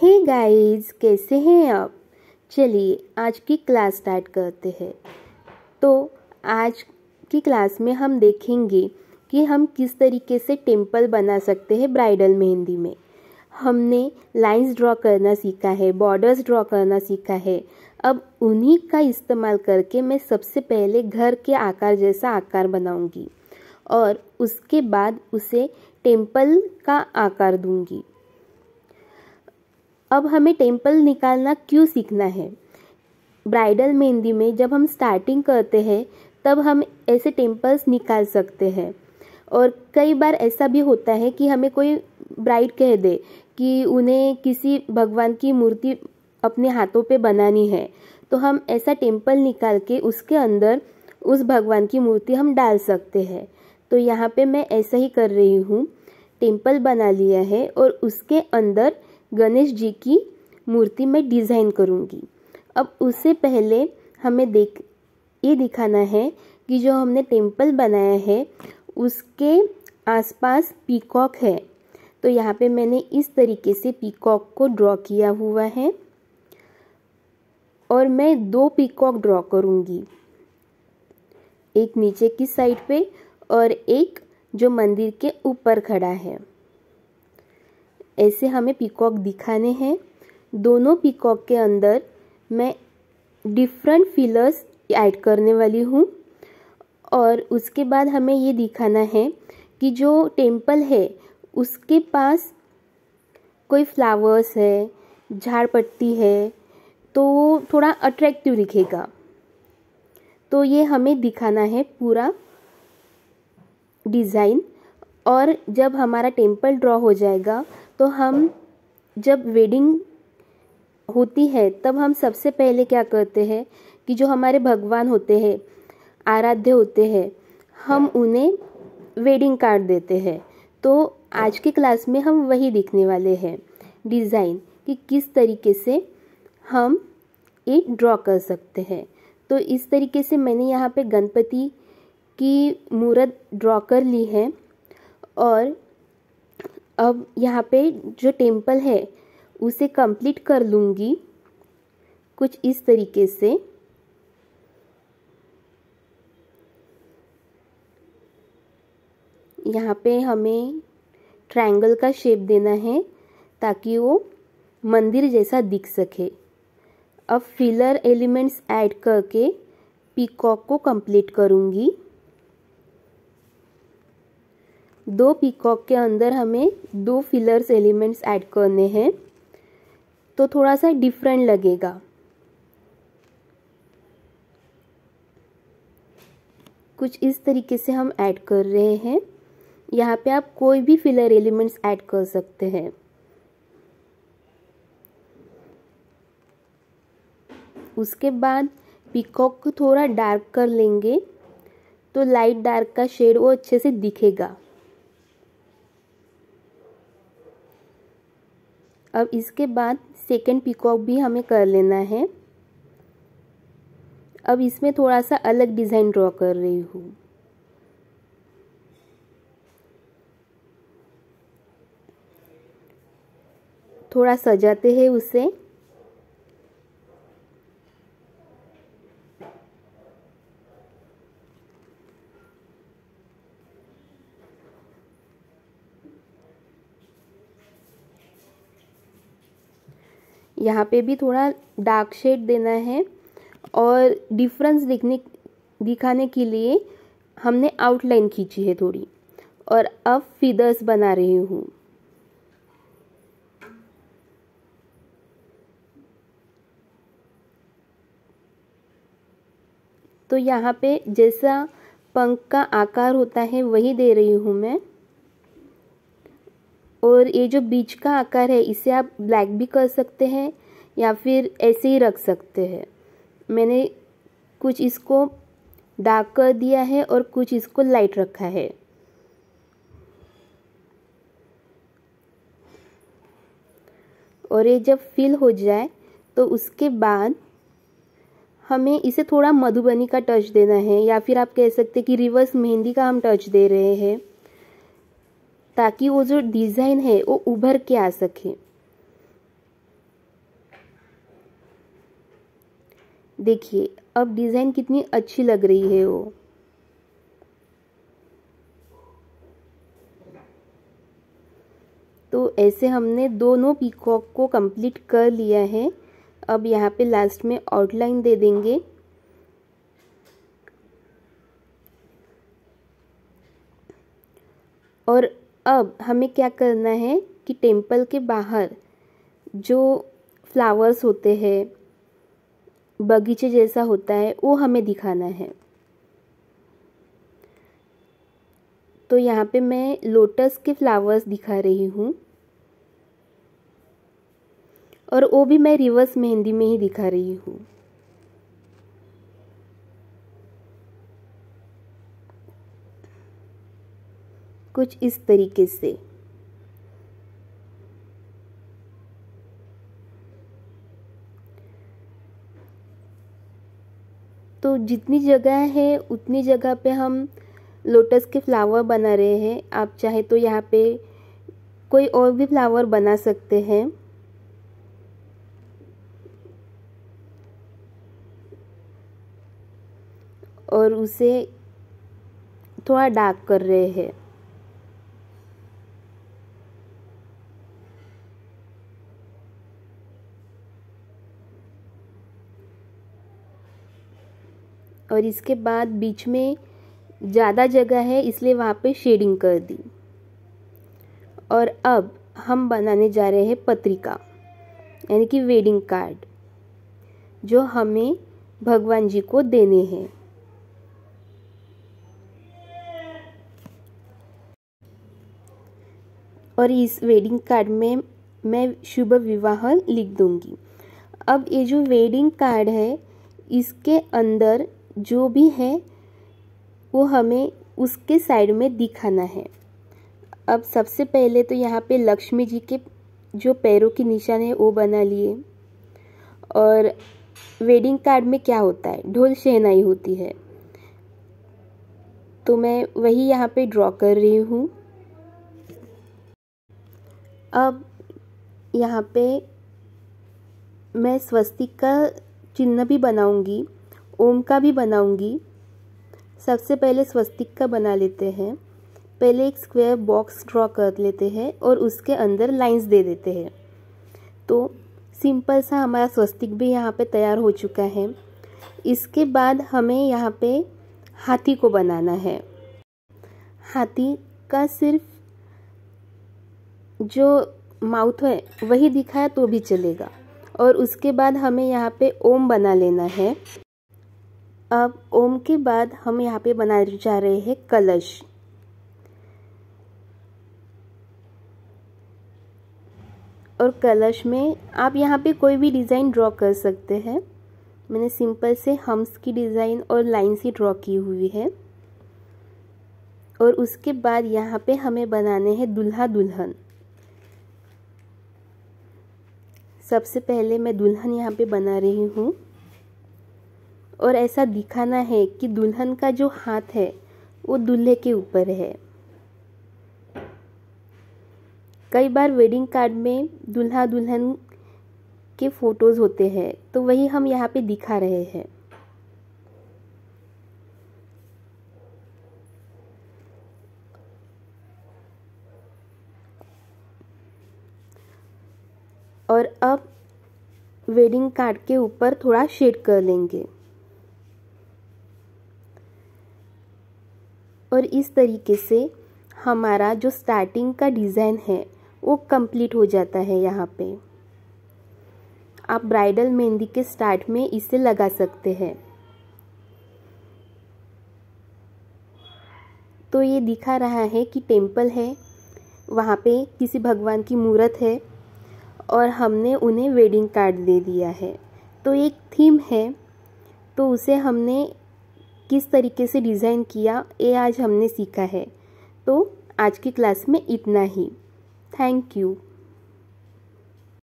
Hey guys, कैसे हैं आप। चलिए आज की क्लास स्टार्ट करते हैं। तो आज की क्लास में हम देखेंगे कि हम किस तरीके से टेम्पल बना सकते हैं ब्राइडल मेहंदी में। हमने लाइंस ड्रॉ करना सीखा है, बॉर्डर्स ड्रॉ करना सीखा है। अब उन्हीं का इस्तेमाल करके मैं सबसे पहले घर के आकार जैसा आकार बनाऊंगी और उसके बाद उसे टेम्पल का आकार दूंगी। अब हमें टेम्पल निकालना क्यों सीखना है। ब्राइडल मेहंदी में जब हम स्टार्टिंग करते हैं तब हम ऐसे टेम्पल्स निकाल सकते हैं। और कई बार ऐसा भी होता है कि हमें कोई ब्राइड कह दे कि उन्हें किसी भगवान की मूर्ति अपने हाथों पे बनानी है, तो हम ऐसा टेम्पल निकाल के उसके अंदर उस भगवान की मूर्ति हम डाल सकते हैं। तो यहाँ पे मैं ऐसा ही कर रही हूँ। टेम्पल बना लिया है और उसके अंदर गणेश जी की मूर्ति में डिज़ाइन करूँगी। अब उससे पहले हमें ये दिखाना है कि जो हमने टेम्पल बनाया है उसके आसपास पीकॉक है। तो यहाँ पे मैंने इस तरीके से पीकॉक को ड्रॉ किया हुआ है और मैं 2 पीकॉक ड्रॉ करूँगी, एक नीचे की साइड पे और एक जो मंदिर के ऊपर खड़ा है। ऐसे हमें पीकॉक दिखाने हैं। दोनों पीकॉक के अंदर मैं डिफरेंट फिलर्स ऐड करने वाली हूँ और उसके बाद हमें ये दिखाना है कि जो टेम्पल है उसके पास कोई फ्लावर्स है, झाड़ पत्ती है, तो थोड़ा अट्रैक्टिव दिखेगा। तो ये हमें दिखाना है पूरा डिज़ाइन। और जब हमारा टेम्पल ड्रॉ हो जाएगा तो हम जब वेडिंग होती है तब हम सबसे पहले क्या करते हैं कि जो हमारे भगवान होते हैं, आराध्य होते हैं, हम उन्हें वेडिंग कार्ड देते हैं। तो आज की क्लास में हम वही दिखने वाले हैं, डिज़ाइन कि किस तरीके से हम ये ड्रॉ कर सकते हैं। तो इस तरीके से मैंने यहाँ पे गणपति की मूर्त ड्रॉ कर ली है और अब यहाँ पे जो टेम्पल है उसे कंप्लीट कर लूँगी कुछ इस तरीके से। यहाँ पे हमें ट्रायंगल का शेप देना है ताकि वो मंदिर जैसा दिख सके। अब फिलर एलिमेंट्स ऐड करके पीकॉक को कंप्लीट करूँगी। 2 पीकॉक के अंदर हमें 2 फिलर्स एलिमेंट्स ऐड करने हैं, तो थोड़ा सा डिफरेंट लगेगा। कुछ इस तरीके से हम ऐड कर रहे हैं। यहाँ पे आप कोई भी फिलर एलिमेंट्स ऐड कर सकते हैं। उसके बाद पीकॉक को थोड़ा डार्क कर लेंगे तो लाइट डार्क का शेड वो अच्छे से दिखेगा। अब इसके बाद सेकंड पीकॉक भी हमें कर लेना है। अब इसमें थोड़ा सा अलग डिज़ाइन ड्रॉ कर रही हूँ। थोड़ा सजाते हैं उसे। यहाँ पे भी थोड़ा डार्क शेड देना है और डिफरेंस दिखाने के लिए हमने आउटलाइन खींची है थोड़ी। और अब फिदर्स बना रही हूँ। तो यहाँ पे जैसा पंख का आकार होता है वही दे रही हूँ मैं। और ये जो बीच का आकार है इसे आप ब्लैक भी कर सकते हैं या फिर ऐसे ही रख सकते हैं। मैंने कुछ इसको डार्क कर दिया है और कुछ इसको लाइट रखा है। और ये जब फिल हो जाए तो उसके बाद हमें इसे थोड़ा मधुबनी का टच देना है, या फिर आप कह सकते हैं कि रिवर्स मेहंदी का हम टच दे रहे हैं ताकि वो जो डिज़ाइन है वो उभर के आ सके। देखिए अब डिज़ाइन कितनी अच्छी लग रही है वो। तो ऐसे हमने दोनों पीकॉक को कंप्लीट कर लिया है। अब यहाँ पे लास्ट में आउटलाइन दे देंगे। और अब हमें क्या करना है कि टेम्पल के बाहर जो फ्लावर्स होते हैं, बगीचे जैसा होता है, वो हमें दिखाना है। तो यहाँ पे मैं लोटस के फ्लावर्स दिखा रही हूँ और वो भी मैं रिवर्स मेहंदी में ही दिखा रही हूँ। कुछ इस तरीके से। तो जितनी जगह है उतनी जगह पे हम लोटस के फ्लावर बना रहे हैं। आप चाहे तो यहाँ पे कोई और भी फ्लावर बना सकते हैं। और उसे थोड़ा डार्क कर रहे हैं। और इसके बाद बीच में ज़्यादा जगह है इसलिए वहाँ पे शेडिंग कर दी। और अब हम बनाने जा रहे हैं पत्रिका, यानी कि वेडिंग कार्ड, जो हमें भगवान जी को देने हैं। और इस वेडिंग कार्ड में मैं शुभ विवाह लिख दूंगी। अब ये जो वेडिंग कार्ड है, इसके अंदर जो भी है वो हमें उसके साइड में दिखाना है। अब सबसे पहले तो यहाँ पे लक्ष्मी जी के जो पैरों के निशान है वो बना लिए। और वेडिंग कार्ड में क्या होता है, ढोल शहनाई होती है, तो मैं वही यहाँ पे ड्रॉ कर रही हूँ। अब यहाँ पे मैं स्वस्तिक का चिन्ह भी बनाऊंगी, ओम का भी बनाऊंगी। सबसे पहले स्वस्तिक का बना लेते हैं। पहले एक स्क्वायर बॉक्स ड्रॉ कर लेते हैं और उसके अंदर लाइंस दे देते हैं। तो सिंपल सा हमारा स्वस्तिक भी यहाँ पे तैयार हो चुका है। इसके बाद हमें यहाँ पे हाथी को बनाना है। हाथी का सिर्फ जो माउथ है वही दिखाया तो भी चलेगा। और उसके बाद हमें यहाँ पे ओम बना लेना है। अब ओम के बाद हम यहाँ पे बनाने जा रहे हैं कलश। और कलश में आप यहाँ पे कोई भी डिज़ाइन ड्रॉ कर सकते हैं। मैंने सिंपल से हम्स की डिज़ाइन और लाइन्स ही ड्रॉ की हुई है। और उसके बाद यहाँ पे हमें बनाने हैं दूल्हा दुल्हन। सबसे पहले मैं दुल्हन यहाँ पे बना रही हूँ। और ऐसा दिखाना है कि दुल्हन का जो हाथ है वो दूल्हे के ऊपर है। कई बार वेडिंग कार्ड में दूल्हा दुल्हन के फोटोज़ होते हैं, तो वही हम यहाँ पे दिखा रहे हैं। और अब वेडिंग कार्ड के ऊपर थोड़ा शेड कर लेंगे। और इस तरीके से हमारा जो स्टार्टिंग का डिज़ाइन है वो कंप्लीट हो जाता है। यहाँ पे आप ब्राइडल मेहंदी के स्टार्ट में इसे लगा सकते हैं। तो ये दिखा रहा है कि टेम्पल है, वहाँ पे किसी भगवान की मूर्त है और हमने उन्हें वेडिंग कार्ड दे दिया है। तो एक थीम है, तो उसे हमने किस तरीके से डिज़ाइन किया ये आज हमने सीखा है। तो आज की क्लास में इतना ही। Thank you.